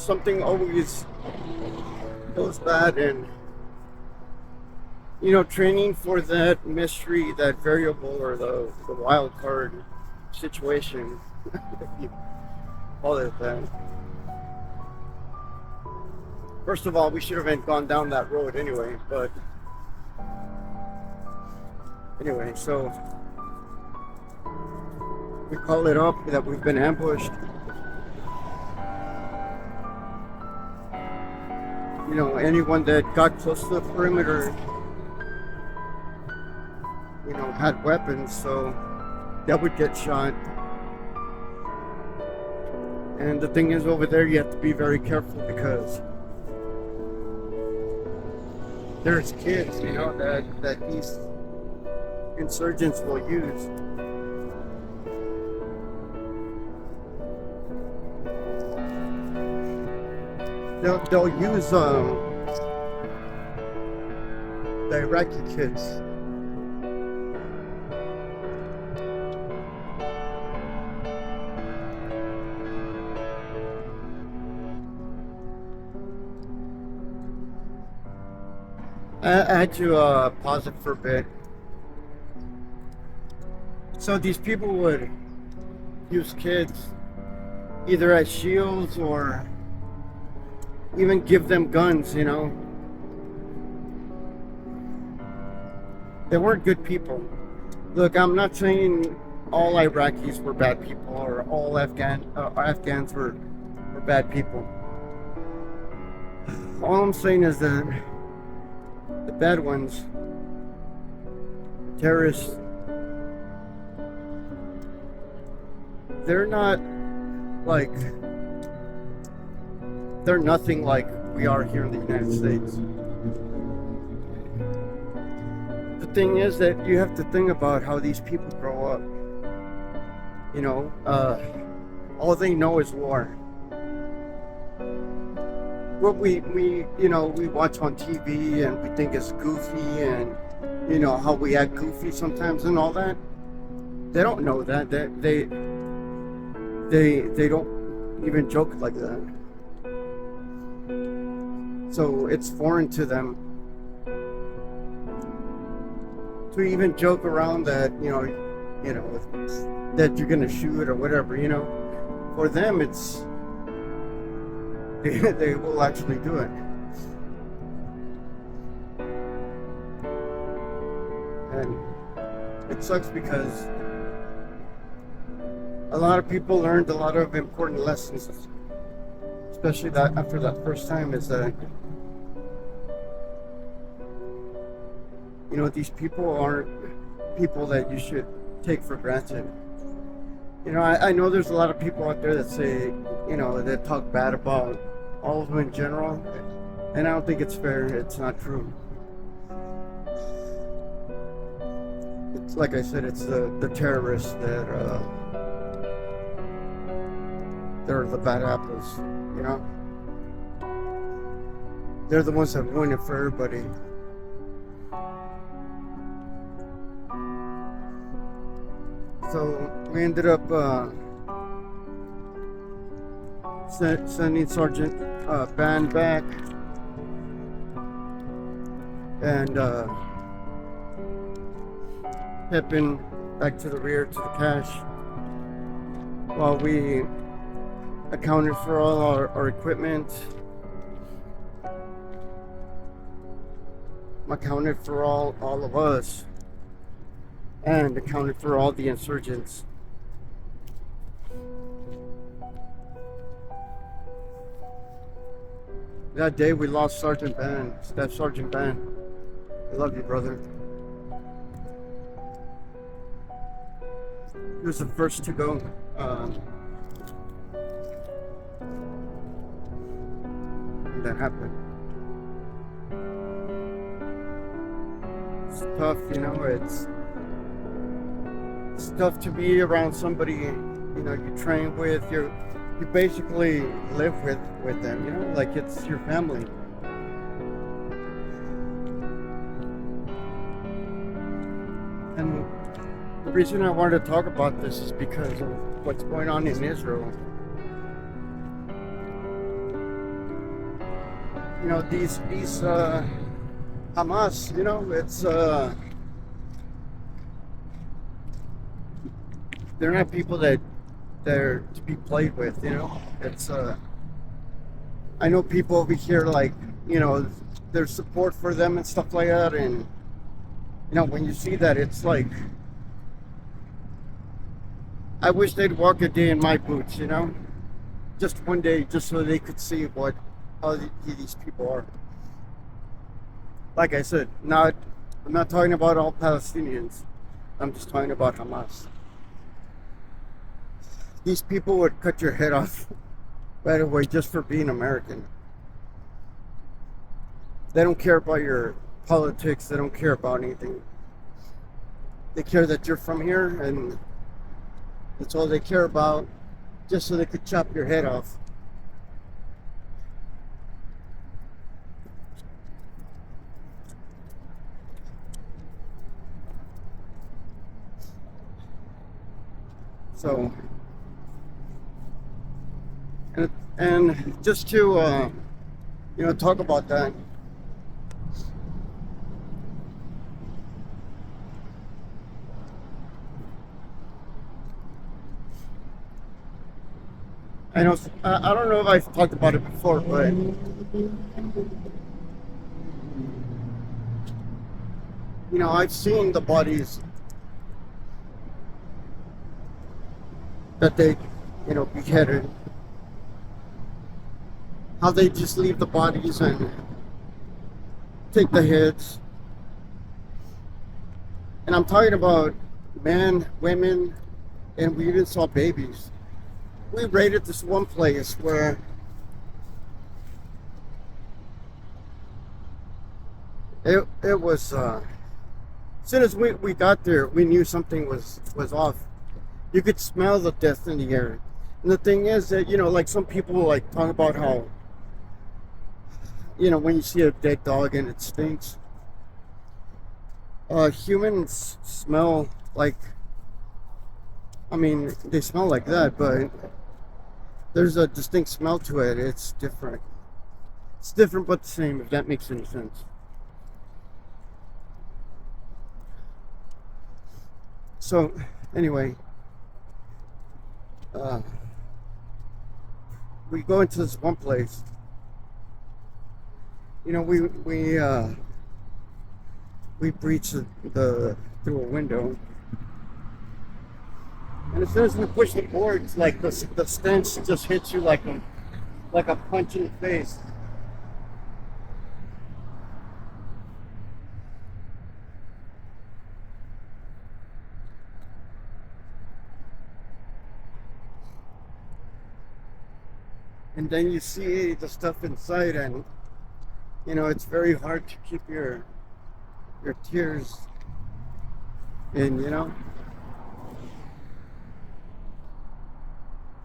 something always goes bad, and training for that mystery, that variable, or the wild card situation, if you call it that. First of all, we should have gone down that road anyway, but anyway, so we call it up that we've been ambushed. Anyone that got close to the perimeter, had weapons, so that would get shot. And the thing is, over there, you have to be very careful because there's kids, that these insurgents will use. They'll use the Iraqi kids. I had to pause it for a bit. So these people would use kids either as shields or even give them guns, They weren't good people. Look, I'm not saying all Iraqis were bad people or all Afghans were bad people. All I'm saying is that the bad ones, terrorists, they're nothing like we are here in the United States. The thing is that you have to think about how these people grow up. All they know is war. What we watch on TV and we think is goofy, and how we act goofy sometimes and all that. They don't know that. They don't even joke like that. So it's foreign to them to even joke around that that you're gonna shoot or whatever. For them it's they will actually do it. And it sucks because a lot of people learned a lot of important lessons, especially that after that first time, is that these people aren't people that you should take for granted. I know there's a lot of people out there that say, that talk bad about all of them in general, and I don't think it's fair. It's not true. It's like I said, it's the terrorists that they're the bad apples. They're the ones that ruin it for everybody. So we ended up sending Sergeant Band back, and Pippin back to the rear to the cache, while we accounted for all our equipment, accounted for all of us, and accounted for all the insurgents. That day we lost Sergeant Ban, Staff Sergeant Ban. I love you, brother. He was the first to go. When that happened. It's tough, it's tough to be around somebody you train with, you basically live with them, like it's your family. And the reason I wanted to talk about this is because of what's going on in Israel. these Hamas, it's they're not people that they're to be played with. It's I know people over here, like, there's support for them and stuff like that, and when you see that, it's like, I wish they'd walk a day in my boots, just one day, just so they could see how these people are. Like I said, I'm not talking about all Palestinians. I'm just talking about Hamas. These people would cut your head off right away just for being American. They don't care about your politics. They don't care about anything. They care that you're from here, and that's all they care about, just so they could chop your head off. So, and just to talk about that. I know, I don't know if I've talked about it before, but I've seen the bodies that they, beheaded. How they just leave the bodies and take the heads. And I'm talking about men, women, and we even saw babies. We raided this one place where it was as soon as we got there, we knew something was off. You could smell the death in the air. And the thing is that, like, some people like talk about how, when you see a dead dog and it stinks. Humans smell like, they smell like that, but there's a distinct smell to it. It's different. It's different but the same, if that makes any sense. So, anyway, we go into this one place. We breach through a window, and as soon as we push the boards, like the stench just hits you like a punch in the face. And then you see the stuff inside, and it's very hard to keep your tears in,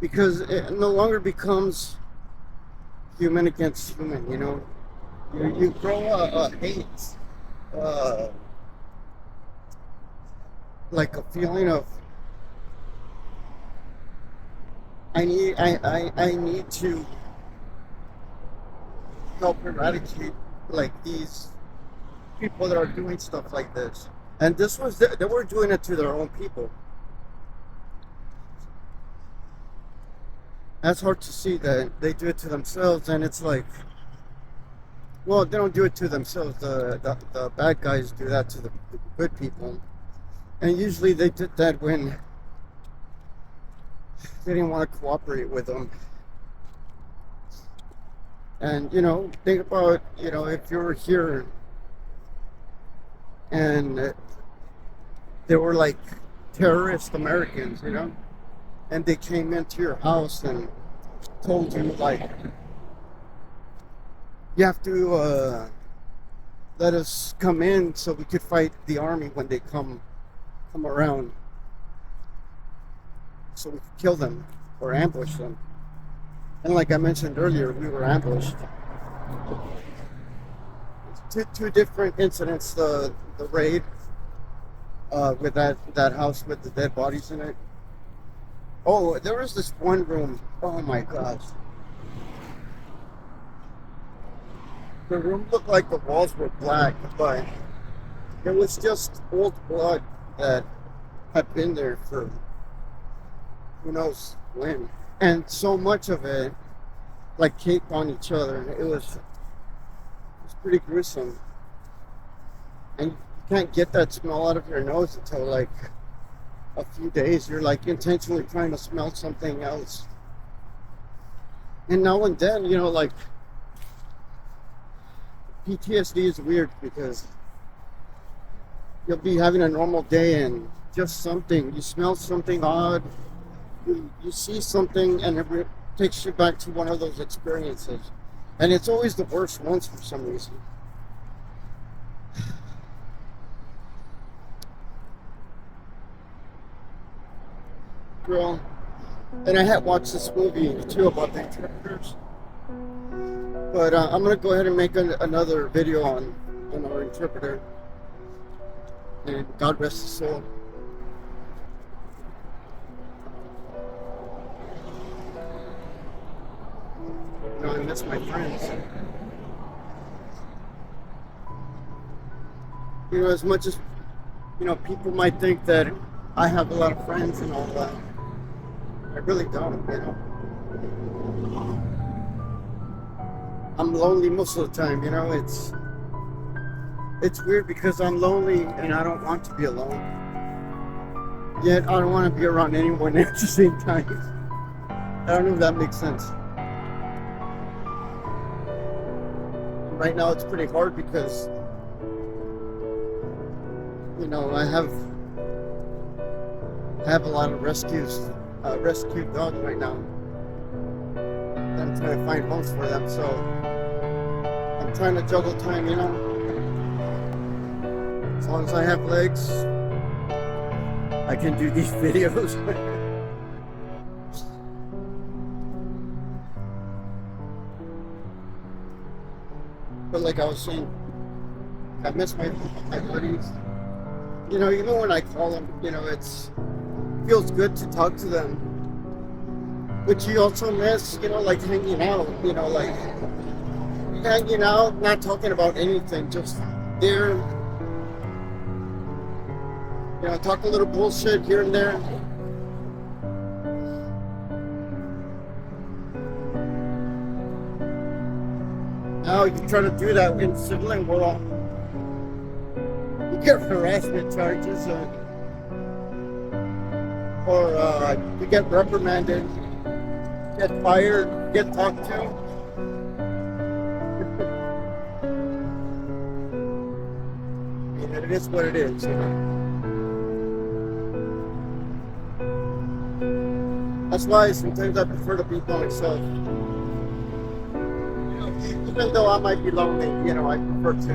because it no longer becomes human against human. You grow a hate, like a feeling of, I need to help eradicate, like, these people that are doing stuff like this. And they were doing it to their own people. That's hard to see that they do it to themselves, and it's like, well, they don't do it to themselves. The bad guys do that to the good people. And usually they did that when they didn't want to cooperate with them. And, think about, if you were here and there were like terrorist Americans, and they came into your house and told you, like, you have to let us come in so we could fight the army when they come around, so we could kill them or ambush them. And like I mentioned earlier, we were ambushed. Two different incidents. The raid with that house with the dead bodies in it. Oh, there was this one room. Oh my gosh. The room looked like the walls were black, but it was just old blood that had been there for who knows when. And so much of it, like, caked on each other. It was pretty gruesome. And you can't get that smell out of your nose until like a few days. You're like intentionally trying to smell something else. And now and then, like, PTSD is weird because you'll be having a normal day and just something, you smell something odd, you see something, and it takes you back to one of those experiences. And it's always the worst ones for some reason. Girl, and I had watched this movie too about the interpreters. But I'm going to go ahead and make another video on our interpreter. And God rest his soul. I miss my friends. As much as, people might think that I have a lot of friends and all that, I really don't, I'm lonely most of the time, it's weird because I'm lonely and I don't want to be alone. Yet I don't want to be around anyone at the same time. I don't know if that makes sense. Right now it's pretty hard because, I have a lot of rescued dogs right now. I'm trying to find homes for them, so I'm trying to juggle time, As long as I have legs, I can do these videos. But like I was saying, I miss my buddies. Even when I call them, it feels good to talk to them. But you also miss, like hanging out, like hanging out, not talking about anything, just there, talk a little bullshit here and there. Now you try to do that in civilian world, you get harassment charges, or you get reprimanded, get fired, get talked to. It is what it is, That's why sometimes I prefer to be by myself. Even though I might be lonely, I prefer to.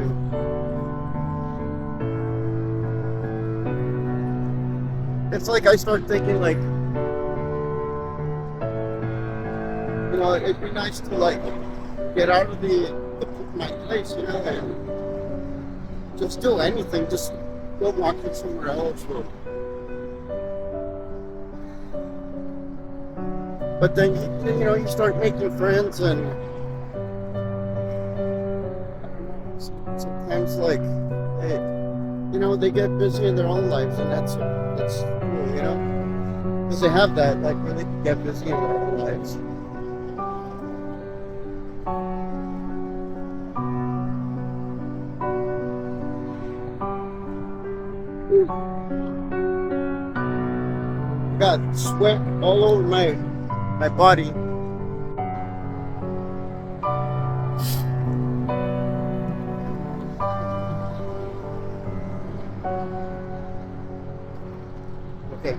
It's like I start thinking like, it'd be nice to like get out of my place, and just do anything, just go walking somewhere else. But then, you start making friends, and sometimes like, they get busy in their own lives, and that's cool, because they have that, like, where they can get busy in their own lives. Got sweat all over my body. Okay.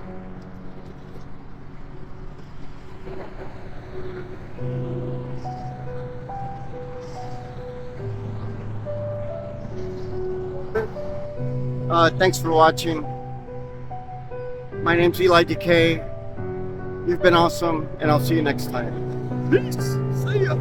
Thanks for watching. My name's elidekay. You've been awesome, and I'll see you next time. Peace. See ya.